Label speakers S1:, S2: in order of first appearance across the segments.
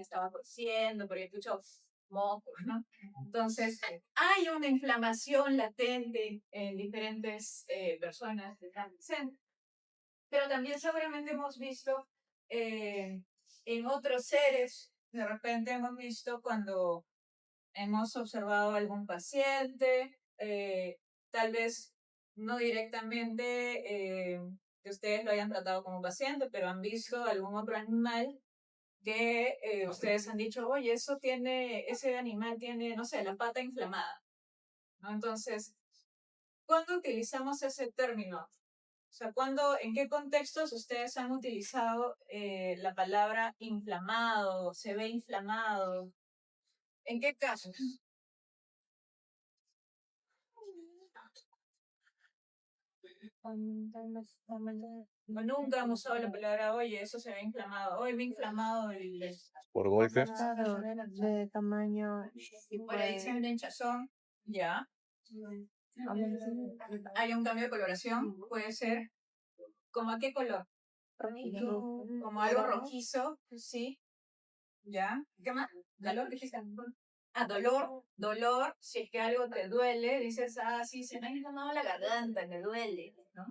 S1: estaba cociendo, porque escucho mocos, ¿no? Entonces, hay una inflamación latente en diferentes personas que están presentes. Pero también seguramente hemos visto en otros seres, de repente hemos visto cuando hemos observado a algún paciente, tal vez no directamente que ustedes lo hayan tratado como paciente, pero han visto algún otro animal que ustedes han dicho, oye, ese animal tiene, no sé, la pata inflamada, ¿no? Entonces, ¿cuándo utilizamos ese término? O sea, en qué contextos ustedes han utilizado la palabra inflamado, se ve inflamado? ¿En qué casos? No, nunca hemos usado la palabra, oye, eso se ve inflamado. Hoy ve inflamado el...
S2: Por golpes.
S3: Claro, de tamaño.
S1: Y por ahí se ve una hinchazón, ya. Hay un cambio de coloración, puede ser. ¿Como a qué color? Como algo rojizo, sí. ¿Ya? ¿Qué más? ¿Dolor? Dijiste. Ah, dolor, si es que algo te duele, dices, ah, sí, se me ha inflamado la garganta, me duele, ¿no?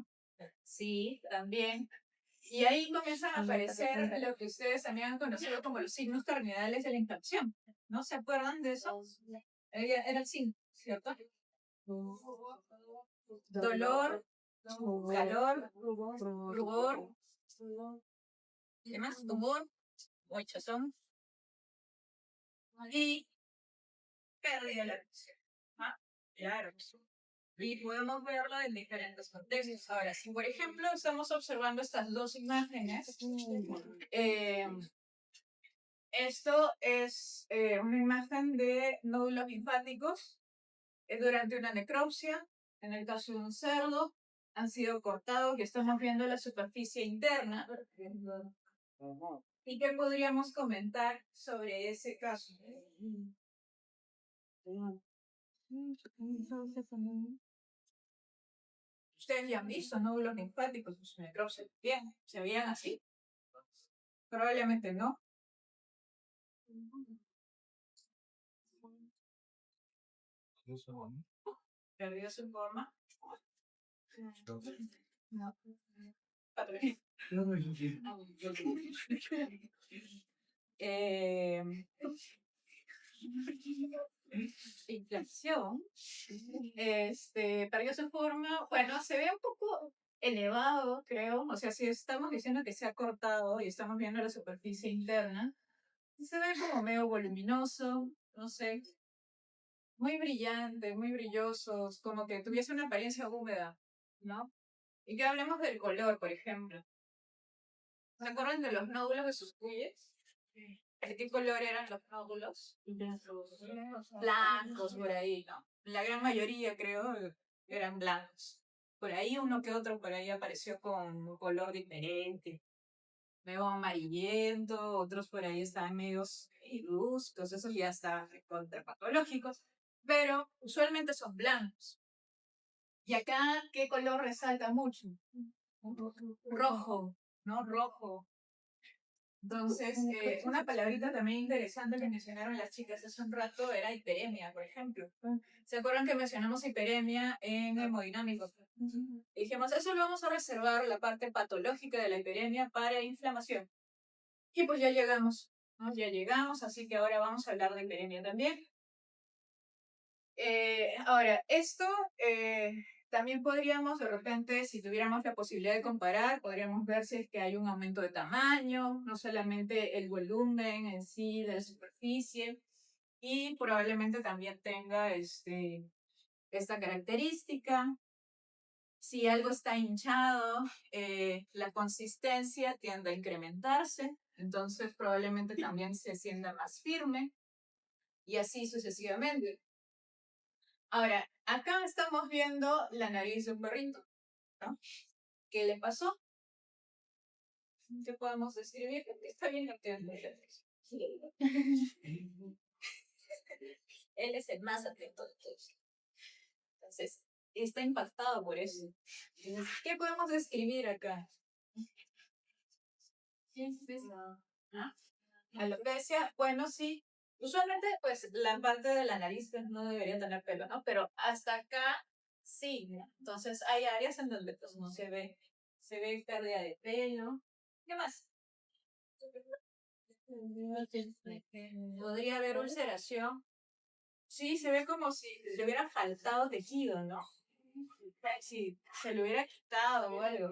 S1: Sí, también. Y ahí comienzan a aparecer lo que ustedes también han conocido como los signos terminales de la infección. ¿No se acuerdan de eso? Era el signo, ¿cierto? Dolor, calor, rubor, ¿qué más? Tumor o hinchazón y pérdida de la visión. ¿Ah? Claro. Y podemos verlo en diferentes contextos. Ahora, si por ejemplo estamos observando estas dos imágenes, eh, esto es una imagen de nódulos linfáticos durante una necropsia. En el caso de un cerdo, han sido cortados y estamos viendo la superficie interna. ¿Y qué podríamos comentar sobre ese caso? Ustedes ya han visto nódulos linfáticos en su necropsia. Bien, ¿se veían así? Probablemente no. ¿Perdió su forma? No. Inflación. Perdió su forma. Bueno, se ve un poco elevado, creo. O sea, si estamos diciendo que se ha cortado y estamos viendo la superficie interna, se ve como medio voluminoso, no sé, muy brillante, muy brillosos, como que tuviese una apariencia húmeda, ¿no? Y que hablemos del color, por ejemplo. ¿Se acuerdan de los nódulos de sus cuyes? ¿De qué color eran los nódulos? Blancos, por ahí, ¿no? La gran mayoría, creo, eran blancos. Por ahí uno que otro por ahí apareció con un color diferente, medio amarillento, otros por ahí estaban medios bruscos, esos ya están contrapatológicos, pero usualmente son blancos. Y acá, ¿qué color resalta mucho? Rojo, ¿no? Rojo. Entonces, una palabrita también interesante que mencionaron las chicas hace un rato era hiperemia, por ejemplo. ¿Se acuerdan que mencionamos hiperemia en hemodinámico? Dijimos, eso lo vamos a reservar, la parte patológica de la hiperemia, para inflamación. Y pues ya llegamos, ¿no? Ya llegamos, así que ahora vamos a hablar de hiperemia también. Ahora, esto también podríamos, de repente, si tuviéramos la posibilidad de comparar, podríamos ver si es que hay un aumento de tamaño, no solamente el volumen en sí de la superficie, y probablemente también tenga esta característica. Si algo está hinchado, la consistencia tiende a incrementarse, entonces probablemente también se sienta más firme, y así sucesivamente. Ahora, acá estamos viendo la nariz de un perrito, ¿no? ¿Qué le pasó? ¿Qué podemos describir? Está bien atento. Él es el más atento de todos. Entonces, está impactado por eso. Entonces, ¿qué podemos describir acá? ¿Ah? alopecia, bueno, sí. Usualmente, pues, la parte de la nariz pues, no debería tener pelo, ¿no? Pero hasta acá sí, ¿no? Entonces hay áreas en donde pues no se ve pérdida de pelo. ¿Qué más? Podría haber ulceración. Sí, se ve como si le hubiera faltado tejido, ¿no? Si se le hubiera quitado o algo.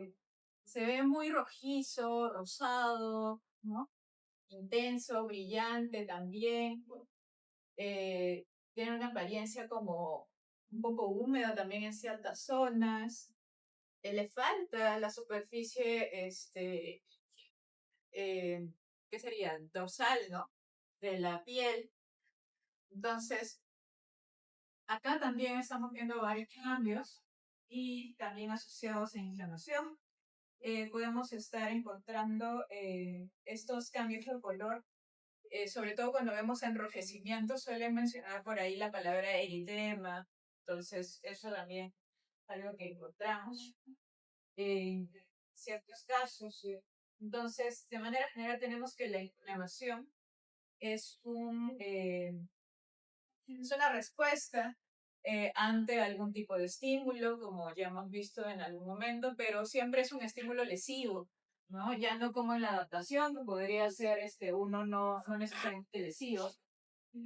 S1: Se ve muy rojizo, rosado, ¿no? Intenso, brillante también. Eh, Tiene una apariencia como un poco húmeda también en ciertas zonas. Le falta la superficie, eh, ¿qué sería? Dorsal, ¿no? De la piel. Entonces, acá también estamos viendo varios cambios y también asociados a inflamación. Podemos estar encontrando estos cambios de color, sobre todo cuando vemos enrojecimiento, suelen mencionar por ahí la palabra eritema, entonces eso también es algo que encontramos en ciertos casos. Entonces, de manera general tenemos que la inflamación es es una respuesta ante algún tipo de estímulo, como ya hemos visto en algún momento, pero siempre es un estímulo lesivo, ¿no? Ya no como en la adaptación, que podría ser uno no necesariamente lesivo,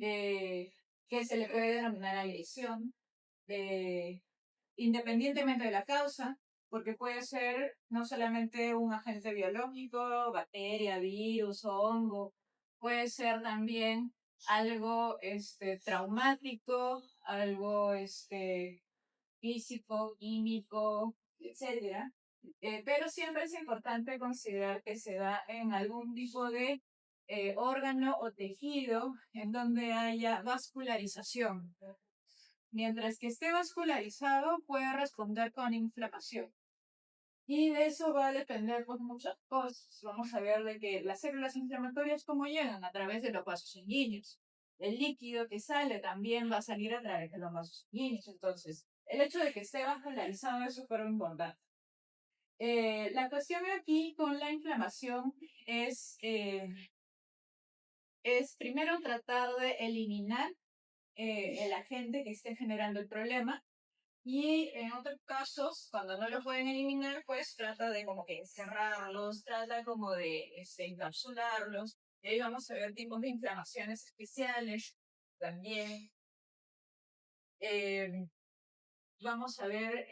S1: eh, que se le puede denominar agresión, eh, independientemente de la causa, porque puede ser no solamente un agente biológico, bacteria, virus o hongo, puede ser también algo traumático, algo físico, químico, etcétera. Pero siempre es importante considerar que se da en algún tipo de órgano o tejido en donde haya vascularización. Mientras que esté vascularizado, puede responder con inflamación. Y de eso va a depender pues, muchas cosas. Vamos a ver de que las células inflamatorias cómo llegan a través de los vasos sanguíneos. El líquido que sale también va a salir a través de los vasos sanguíneos. Entonces, el hecho de que esté vascularizado es súper importante. La cuestión aquí con la inflamación es primero tratar de eliminar el agente que esté generando el problema. Y en otros casos, cuando no lo pueden eliminar, pues trata de como que encerrarlos, trata como de encapsularlos. Y ahí vamos a ver tipos de inflamaciones especiales también. Eh, Vamos a ver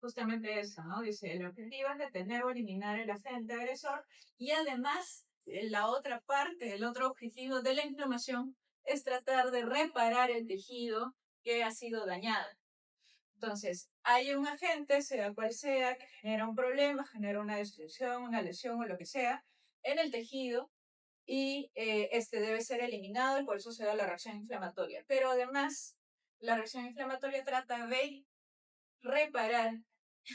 S1: justamente eso, ¿no? Dice, el objetivo es detener o eliminar el agente agresor y además la otra parte, el otro objetivo de la inflamación es tratar de reparar el tejido que ha sido dañado. Entonces, hay un agente, sea cual sea, que genera un problema, genera una destrucción, una lesión o lo que sea en el tejido y este debe ser eliminado y por eso se da la reacción inflamatoria. Pero además, la reacción inflamatoria trata de reparar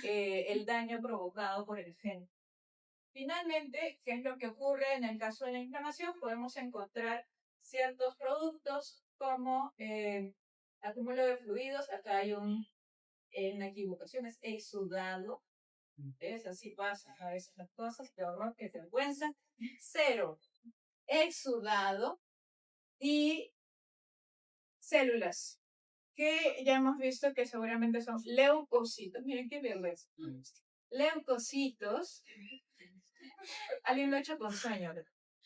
S1: el daño provocado por el gen. Finalmente, ¿qué es lo que ocurre en el caso de la inflamación? Podemos encontrar ciertos productos como acúmulo de fluidos. Acá hay una equivocación, es exudado. Es así pasa a veces las cosas, qué horror, qué vergüenza. Cero, exudado y células que ya hemos visto que seguramente son leucocitos. Miren qué vergüenza. Leucocitos. Alguien lo ha hecho con sueño.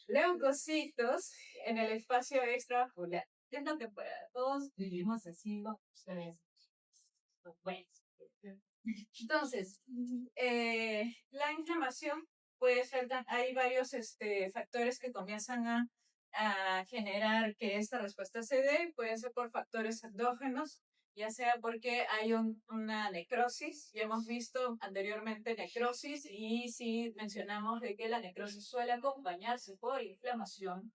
S1: Leucocitos en el espacio extravascular. Es lo que pueda. Todos vivimos así, ¿no? Ustedes. Bueno. Entonces, la inflamación puede ser, hay varios factores que comienzan a generar que esta respuesta se dé, pueden ser por factores endógenos, ya sea porque hay una necrosis, ya hemos visto anteriormente necrosis y si mencionamos de que la necrosis suele acompañarse por inflamación.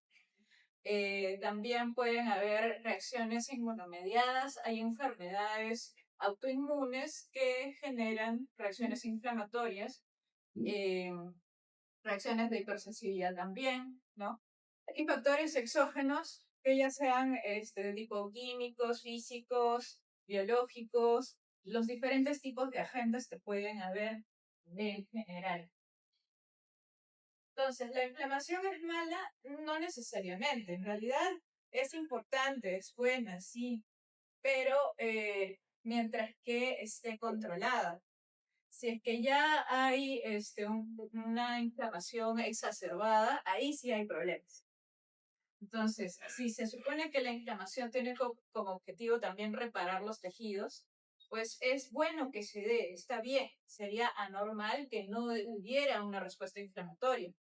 S1: También pueden haber reacciones inmunomediadas, hay enfermedades autoinmunes que generan reacciones inflamatorias, eh, reacciones de hipersensibilidad también, ¿no? Y factores exógenos que ya sean de tipo químicos, físicos, biológicos, los diferentes tipos de agentes que pueden haber en general. Entonces, ¿la inflamación es mala? No necesariamente. En realidad es importante, es buena, sí, pero mientras que esté controlada. Si es que ya hay una inflamación exacerbada, ahí sí hay problemas. Entonces, si se supone que la inflamación tiene como objetivo también reparar los tejidos, pues es bueno que se dé, está bien. Sería anormal que no hubiera una respuesta inflamatoria.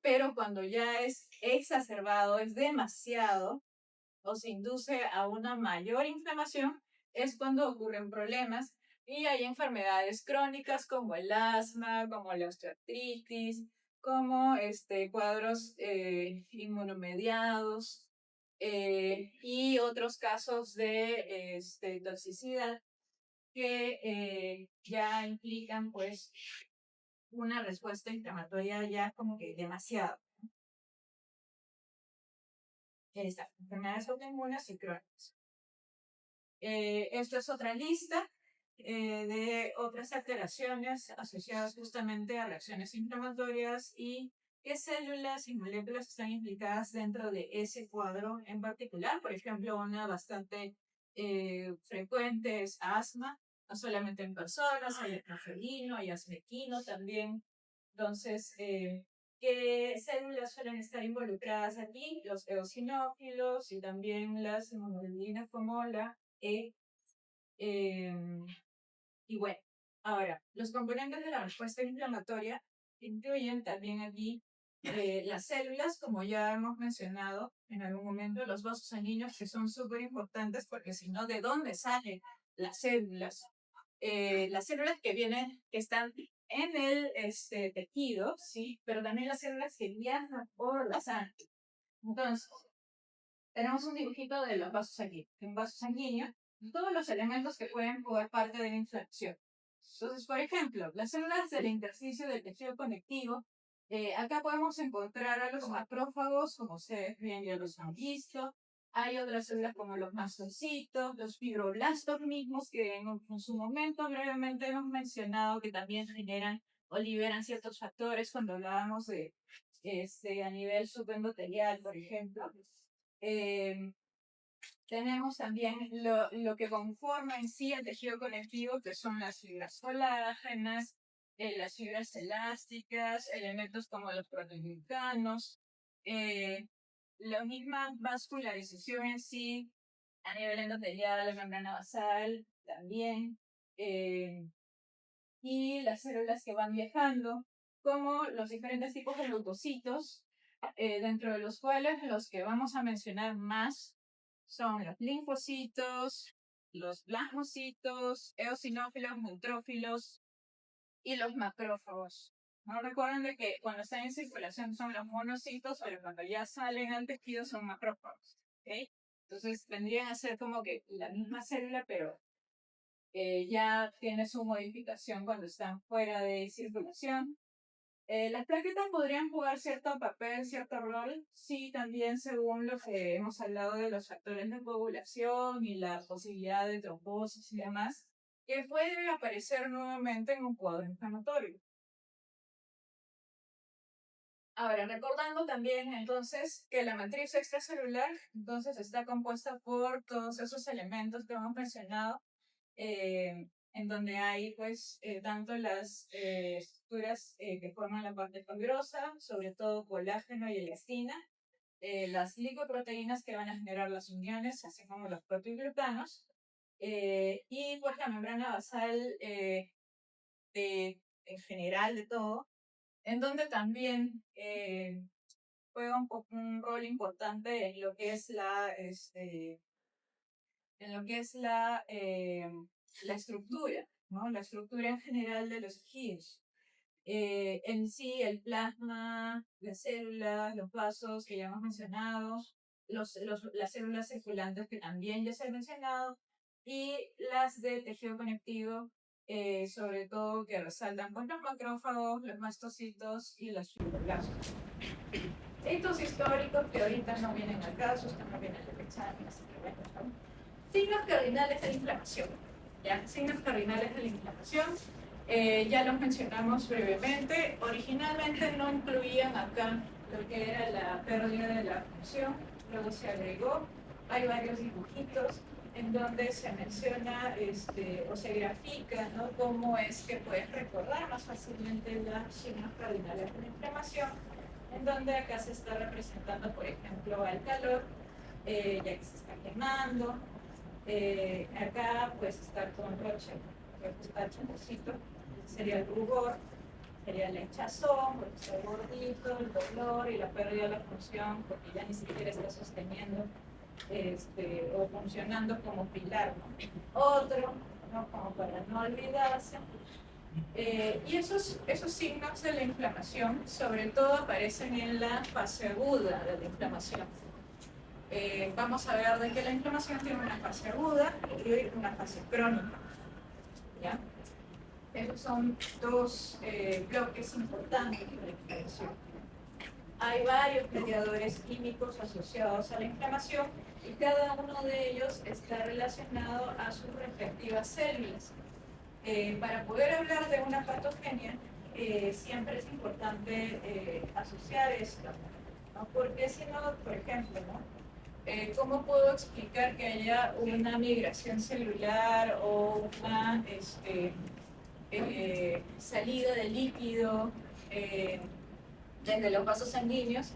S1: Pero cuando ya es exacerbado, es demasiado, o se induce a una mayor inflamación, es cuando ocurren problemas y hay enfermedades crónicas como el asma, como la osteoartritis, como cuadros inmunomediados y otros casos de toxicidad que ya implican pues una respuesta inflamatoria ya como que demasiado. Estas enfermedades autoinmunes y crónicas. Esto es otra lista de otras alteraciones asociadas justamente a reacciones inflamatorias y qué células y moléculas están implicadas dentro de ese cuadro en particular. Por ejemplo, una bastante frecuente es asma, no solamente en personas, hay asma felino, hay asma equino también. Entonces, ¿qué células suelen estar involucradas aquí? Los eosinófilos y también las hemoglobinas como la E. Y bueno, ahora, los componentes de la respuesta inflamatoria incluyen también aquí las células, como ya hemos mencionado en algún momento, los vasos sanguíneos, que son súper importantes porque si no, ¿de dónde salen las células? Las células que están en el tejido, sí, pero también las células que viajan por la sangre. Entonces, tenemos un dibujito de los vasos sanguíneos. Un vaso sanguíneo, todos los elementos que pueden jugar parte de la inflamación. Entonces, por ejemplo, las células del intersticio del tejido conectivo, acá podemos encontrar a los macrófagos, como ustedes bien ya los han visto. Hay otras células como los mastocitos, los fibroblastos mismos, que en su momento brevemente hemos mencionado que también generan o liberan ciertos factores cuando hablábamos de a nivel subendotelial, por ejemplo. Eh, Tenemos también lo que conforma en sí el tejido conectivo, que son las fibras colágenas, las fibras elásticas, elementos como los proteoglicanos, la misma vascularización en sí, a nivel endotelial, la membrana basal también, y las células que van viajando, como los diferentes tipos de leucocitos, dentro de los cuales los que vamos a mencionar más son los linfocitos, los plasmocitos, eosinófilos, neutrófilos y los macrófagos. No recuerden de que cuando están en circulación son los monocitos, pero cuando ya salen al tejido son macrófagos. ¿Okay? Entonces vendrían a ser como que la misma célula, pero ya tiene su modificación cuando están fuera de circulación. Las plaquetas podrían jugar cierto papel, cierto rol, sí, también según lo que hemos hablado de los factores de coagulación y la posibilidad de trombosis y demás, que puede aparecer nuevamente en un cuadro inflamatorio. Ahora, recordando también entonces que la matriz extracelular entonces está compuesta por todos esos elementos que hemos mencionado, en donde hay pues tanto las estructuras que forman la parte fibrosa, sobre todo colágeno y elastina, las glicoproteínas que van a generar las uniones, así como los proteoglutanos, y pues la membrana basal en general de todo, en donde también juega un rol importante en lo que es la estructura, ¿no? La estructura en general de los tejidos. En sí, el plasma, las células, los vasos que ya hemos mencionado, las células circulantes que también ya se han mencionado, y las de tejido conectivo, sobre todo que resaltan con los macrófagos, los mastocitos y los fibroblastos. Estos históricos que ahorita no vienen al caso, están no vienen al examen, así que bueno, ¿no? Signos cardinales de la inflamación. ¿Ya? Signos cardinales de la inflamación. Ya los mencionamos brevemente. Originalmente no incluían acá lo que era la pérdida de la función, luego se agregó. Hay varios dibujitos en donde se menciona o se grafica, ¿no?, cómo es que puedes recordar más fácilmente las signos cardinales de la inflamación, en donde acá se está representando, por ejemplo, al calor, ya que se está quemando. Acá pues está con roche, pues está chocosito, sería el rubor, sería la hinchazón, porque está gordito, el dolor y la pérdida de la función, porque ya ni siquiera está sosteniendo o funcionando como pilar, ¿no? Otro, ¿no?, como para no olvidarse. Y esos signos de la inflamación sobre todo aparecen en la fase aguda de la inflamación. Vamos a ver de que la inflamación tiene una fase aguda y una fase crónica, ¿ya? Esos son dos bloques importantes de la inflamación. Hay varios mediadores químicos asociados a la inflamación y cada uno de ellos está relacionado a sus respectivas células. Para poder hablar de una patogenia, siempre es importante asociar esto, ¿no? Porque si no, por ejemplo, ¿no?, ¿cómo puedo explicar que haya una migración celular o una salida de líquido desde los vasos sanguíneos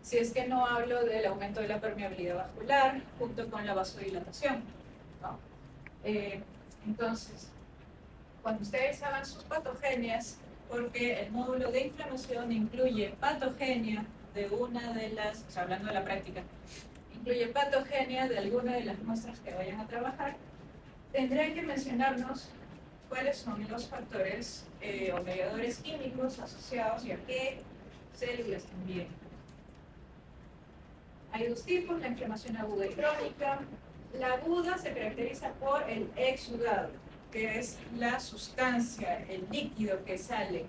S1: si es que no hablo del aumento de la permeabilidad vascular junto con la vasodilatación, ¿no? Entonces, cuando ustedes hagan sus patogenias, porque el módulo de inflamación incluye patogenia de una de las, o sea, hablando de la práctica, incluye patogenia de alguna de las muestras que vayan a trabajar, tendrán que mencionarnos cuáles son los factores o mediadores químicos asociados y a qué células también. Hay dos tipos, la inflamación aguda y crónica. La aguda se caracteriza por el exudado, que es la sustancia, el líquido que sale.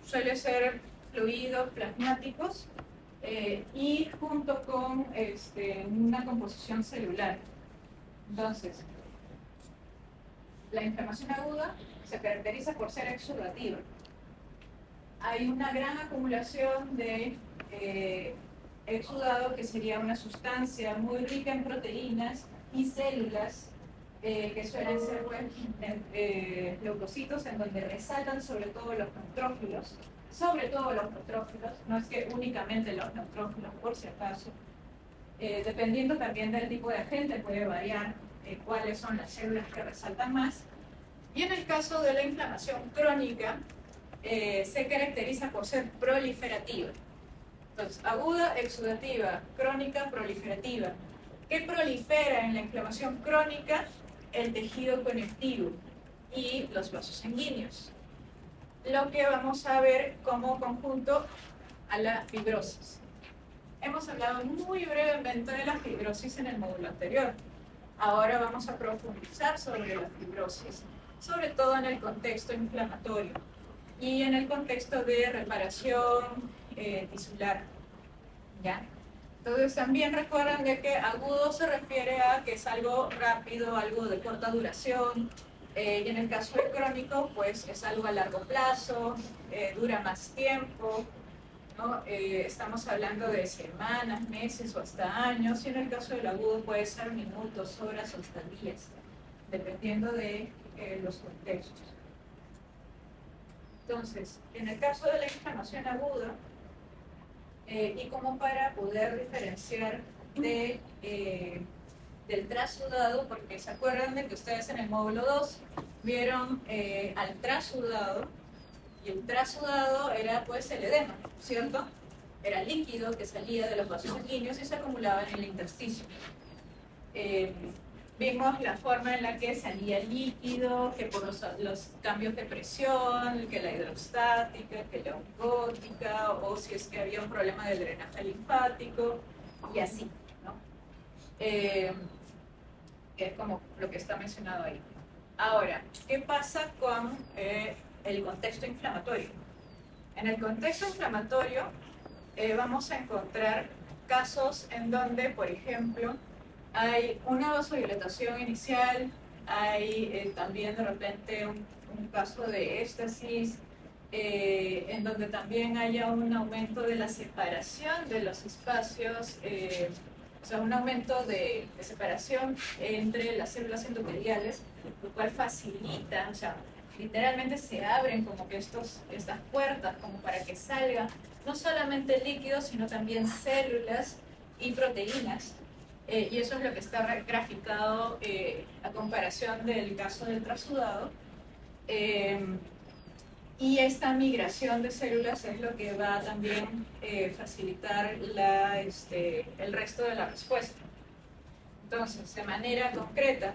S1: Suele ser fluidos plasmáticos y junto con una composición celular. Entonces, la inflamación aguda se caracteriza por ser exudativa. Hay una gran acumulación de exudado, que sería una sustancia muy rica en proteínas y células que suelen ser leucocitos, en donde resaltan sobre todo los neutrófilos, no es que únicamente los neutrófilos, por si acaso. Dependiendo también del tipo de agente, puede variar cuáles son las células que resaltan más. Y en el caso de la inflamación crónica, se caracteriza por ser proliferativa. Entonces, aguda, exudativa, crónica, proliferativa. ¿Qué prolifera en la inflamación crónica? El tejido conectivo y los vasos sanguíneos. Lo que vamos a ver como conjunto a la fibrosis. Hemos hablado muy brevemente de la fibrosis en el módulo anterior. Ahora vamos a profundizar sobre la fibrosis, sobre todo en el contexto inflamatorio y en el contexto de reparación tisular, ¿ya? Entonces también recuerden de que agudo se refiere a que es algo rápido, algo de corta duración, y en el caso de crónico pues es algo a largo plazo, dura más tiempo, ¿no? Estamos hablando de semanas, meses o hasta años, y en el caso del agudo puede ser minutos, horas o hasta días, dependiendo de los contextos. Entonces, en el caso de la inflamación aguda, y como para poder diferenciar del trasudado, porque se acuerdan de que ustedes en el módulo 2 vieron al trasudado, y el trasudado era pues el edema, ¿cierto? Era líquido que salía de los vasos sanguíneos y se acumulaba en el intersticio. Vimos la forma en la que salía el líquido, que por los cambios de presión, que la hidrostática, que la osmótica, o si es que había un problema de drenaje linfático, y así, ¿no? Que es como lo que está mencionado ahí. Ahora, ¿qué pasa con el contexto inflamatorio? En el contexto inflamatorio vamos a encontrar casos en donde, por ejemplo, hay una vasodilatación inicial, hay también de repente un caso de éxtasis, en donde también haya un aumento de la separación de los espacios, o sea, un aumento de separación entre las células endoteliales, lo cual facilita, o sea, literalmente se abren como que estas puertas como para que salga no solamente líquidos, sino también células y proteínas. Y eso es lo que está graficado a comparación del caso del trasudado. Y esta migración de células es lo que va a también facilitar el resto de la respuesta. Entonces, de manera concreta,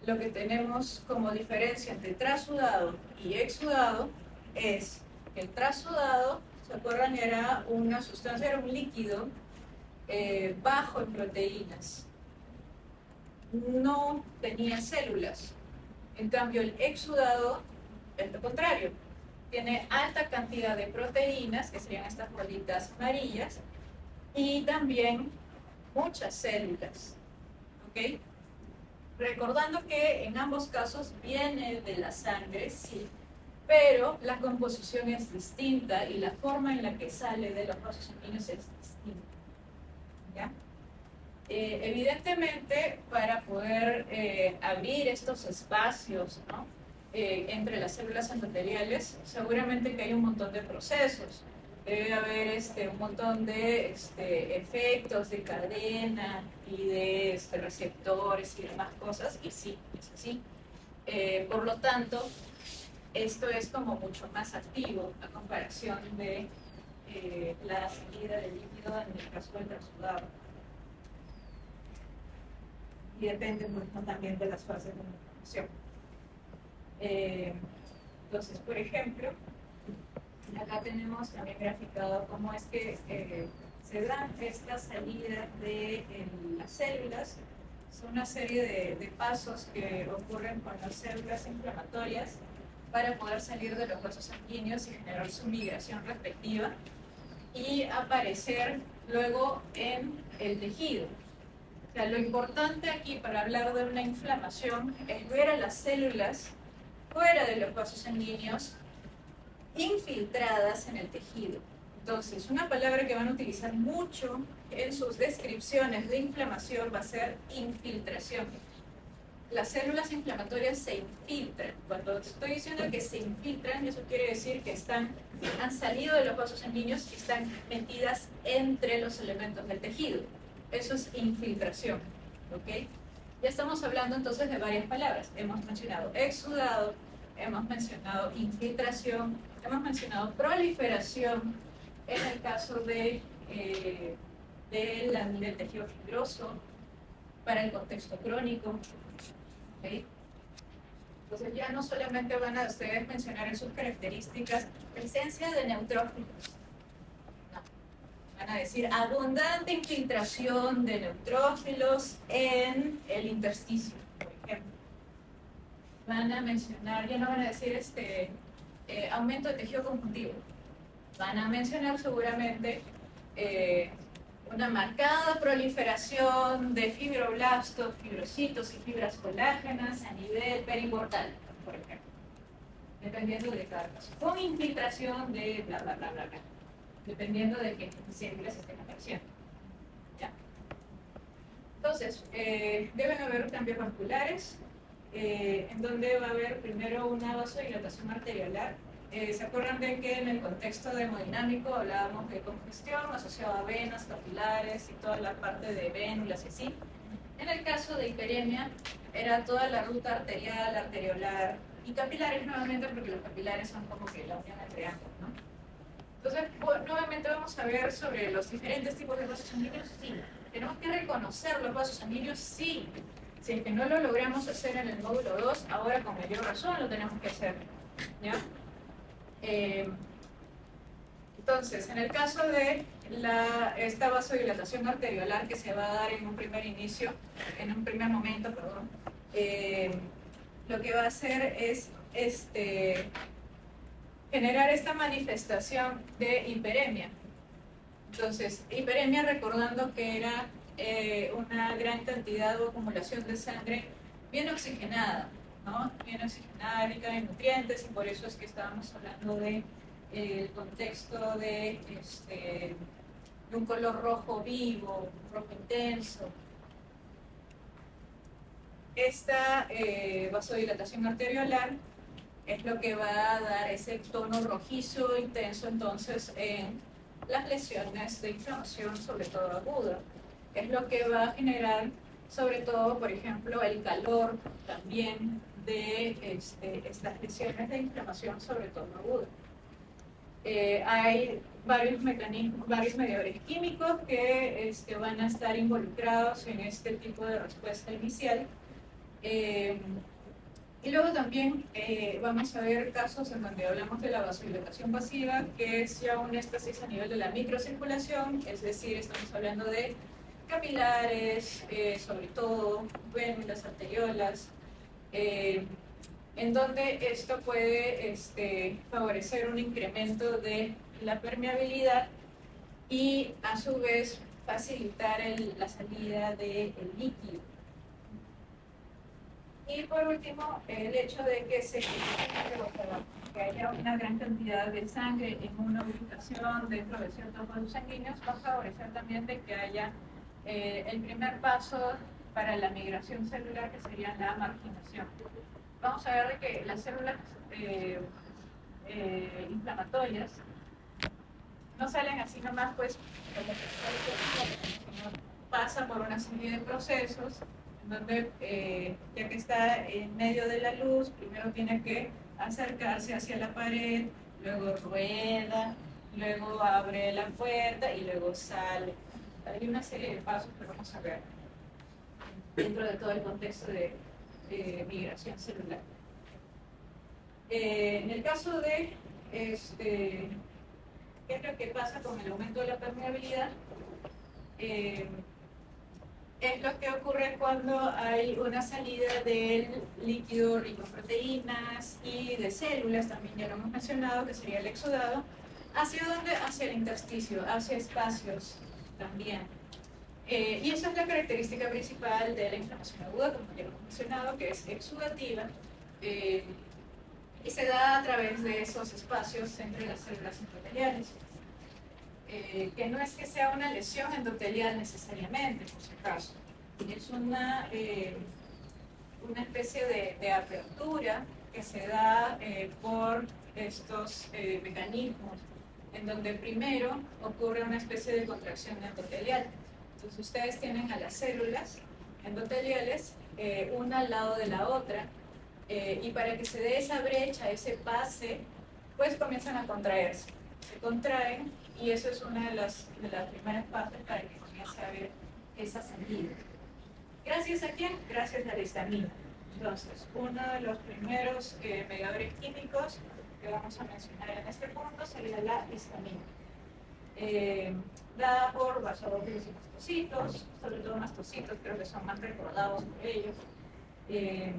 S1: lo que tenemos como diferencia entre trasudado y exudado es que el trasudado, ¿se acuerdan? Era una sustancia, era un líquido bajo en proteínas. No tenía células. En cambio, el exudado es lo contrario. Tiene alta cantidad de proteínas, que serían estas bolitas amarillas, y también muchas células. ¿Ok? Recordando que en ambos casos viene de la sangre, sí, pero la composición es distinta y la forma en la que sale de los vasos sanguíneos es distinta. ¿Ya? Evidentemente, para poder abrir estos espacios, ¿no? Entre las células endoteliales, seguramente que hay un montón de procesos. Debe haber un montón de efectos de cadena y de receptores y demás cosas, y sí, es así. Por lo tanto, esto es como mucho más activo a comparación de la salida del líquido en el caso del trasudado. Y depende también de las fases de nutrición. Entonces, por ejemplo, acá tenemos también graficado cómo es que se dan estas salidas de las células. Son una serie de pasos que ocurren con las células inflamatorias para poder salir de los vasos sanguíneos y generar su migración respectiva y aparecer luego en el tejido. O sea, lo importante aquí para hablar de una inflamación es ver a las células fuera de los vasos sanguíneos infiltradas en el tejido. Entonces, una palabra que van a utilizar mucho en sus descripciones de inflamación va a ser infiltración. Las células inflamatorias se infiltran. Cuando estoy diciendo que se infiltran, eso quiere decir que han salido de los vasos sanguíneos y están metidas entre los elementos del tejido. Eso es infiltración. ¿Ok? Ya estamos hablando entonces de varias palabras. Hemos mencionado exudado, hemos mencionado infiltración, hemos mencionado proliferación en el caso del tejido fibroso para el contexto crónico. ¿Okay? Entonces ya no solamente van a ustedes mencionar en sus características presencia de neutrófilos, no. Van a decir abundante infiltración de neutrófilos en el intersticio, por ejemplo. Van a mencionar, ya no van a decir aumento de tejido conjuntivo. Van a mencionar seguramente una marcada proliferación de fibroblastos, fibrocitos y fibras colágenas a nivel periportal, por ejemplo, dependiendo de cada caso. Con infiltración de bla, bla, bla, bla, bla, dependiendo de qué células estén apareciendo. ¿Ya? Entonces, deben haber cambios vasculares, en donde va a haber primero una vasodilatación arteriolar. ¿Se acuerdan de que en el contexto de hemodinámico hablábamos de congestión asociada a venas, capilares y toda la parte de vénulas y así? En el caso de hiperemia era toda la ruta arterial, arteriolar y capilares nuevamente, porque los capilares son como que la unión entre ambos, ¿no? Entonces, nuevamente vamos a ver sobre los diferentes tipos de vasos sanguíneos. Sí, tenemos que reconocer los vasos sanguíneos, sí. Si es que no lo logramos hacer en el módulo 2, ahora con mayor razón lo tenemos que hacer, ¿ya? Entonces, en el caso de esta vasodilatación arteriolar que se va a dar en un primer inicio, en un primer momento, perdón, lo que va a hacer es generar esta manifestación de hiperemia. Entonces, hiperemia, recordando que era una gran cantidad o acumulación de sangre bien oxigenada, ¿no? Bien oxigenada, rica en nutrientes, y por eso es que estábamos hablando de el contexto de un color rojo vivo, rojo intenso. Esta vasodilatación arteriolar es lo que va a dar ese tono rojizo intenso entonces en las lesiones de inflamación, sobre todo aguda. Es lo que va a generar sobre todo, por ejemplo, el calor también de estas lesiones de inflamación, sobre todo aguda. Hay varios mecanismos, varios mediadores químicos que van a estar involucrados en este tipo de respuesta inicial. Y luego también vamos a ver casos en donde hablamos de la vasodilatación pasiva, que es ya un éxtasis a nivel de la microcirculación, es decir, estamos hablando de capilares, sobre todo vénulas, arteriolas, en donde esto puede favorecer un incremento de la permeabilidad y a su vez facilitar la salida del líquido. Y por último, el hecho de que haya una gran cantidad de sangre en una ubicación dentro de ciertos vasos sanguíneos va a favorecer también de que haya el primer paso para la migración celular, que sería la marginación. Vamos a ver de que las células inflamatorias no salen así nomás, pues, sino pasa por una serie de procesos donde, ya que está en medio de la luz, primero tiene que acercarse hacia la pared, luego rueda, luego abre la puerta y luego sale. Hay una serie de pasos que vamos a ver dentro de todo el contexto de migración celular. En el caso de ¿qué es lo que pasa con el aumento de la permeabilidad? Es lo que ocurre cuando hay una salida del líquido rico en proteínas y de células, también ya lo hemos mencionado, que sería el exudado. ¿Hacia dónde? Hacia el intersticio, hacia espacios también. Y esa es la característica principal de la inflamación aguda, como ya lo hemos mencionado, que es exudativa, y se da a través de esos espacios entre las células endoteliales. Que no es que sea una lesión endotelial necesariamente, por si acaso, es una especie de apertura que se da por estos mecanismos, en donde primero ocurre una especie de contracción endotelial. Entonces ustedes tienen a las células endoteliales una al lado de la otra, y para que se dé esa brecha, ese pase, pues comienzan a contraerse. Se contraen, y eso es una de las primeras partes para que comience a haber esa salida. ¿Gracias a quién? Gracias a la histamina. Entonces, uno de los primeros mediadores químicos que vamos a mencionar en este punto sería la histamina. Dada por vasófilos y mastocitos, sobre todo mastocitos, creo que son más recordados por ellos. Y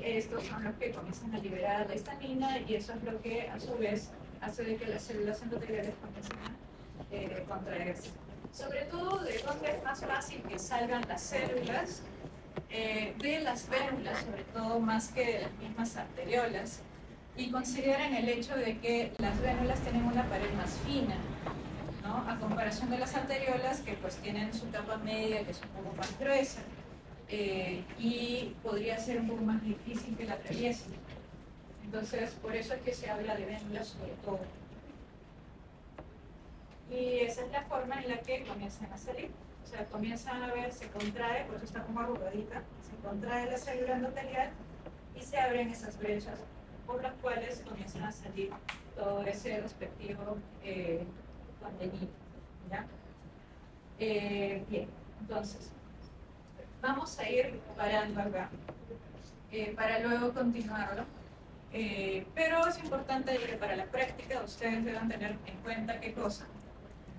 S1: estos son los que comienzan a liberar la histamina, y eso es lo que a su vez hace de que las células endoteliales comiencen a contraerse. Sobre todo, ¿de dónde es más fácil que salgan las células? De las vénulas, sobre todo, más que de las mismas arteriolas. Y consideran el hecho de que las vénulas tienen una pared más fina, ¿no? A comparación de las arteriolas, que pues tienen su capa media, que es un poco más gruesa, y podría ser un poco más difícil que la atraviesen. Entonces, por eso es que se habla de vénulas sobre todo. Y esa es la forma en la que comienzan a salir. O sea, comienzan a ver, se contrae, por eso está como arrugadita, se contrae la célula endotelial y se abren esas brechas por las cuales comienzan a salir todo ese respectivo contenido. ¿Ya? Bien, entonces, vamos a ir parando acá para luego continuarlo. Pero es importante que para la práctica ustedes deban tener en cuenta qué cosa.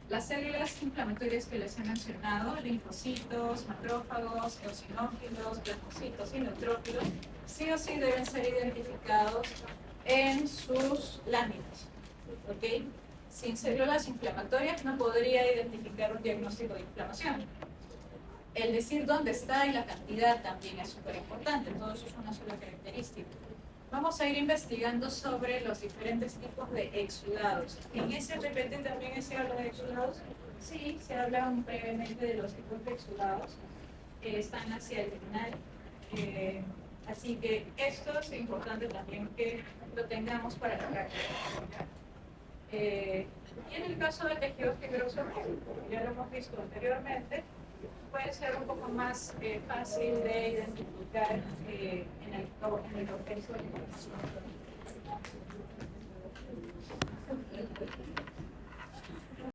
S1: Las células inflamatorias que les he mencionado, linfocitos, macrófagos, eosinófilos, plasmocitos y neutrófilos, sí o sí deben ser identificados en sus láminas. ¿Ok? Sin células inflamatorias no podría identificar un diagnóstico de inflamación. el decir dónde está y la cantidad también es súper importante, todo eso es una sola característica. Vamos a ir investigando sobre los diferentes tipos de exudados. ¿En ese PPT también se habla de exudados? Sí, se habla brevemente de los tipos de exudados que están hacia el final. Así que esto es importante también que lo tengamos para la práctica. Y en el caso de tejidos fibrosos, ya lo hemos visto anteriormente, puede ser un poco más fácil de identificar en el proceso de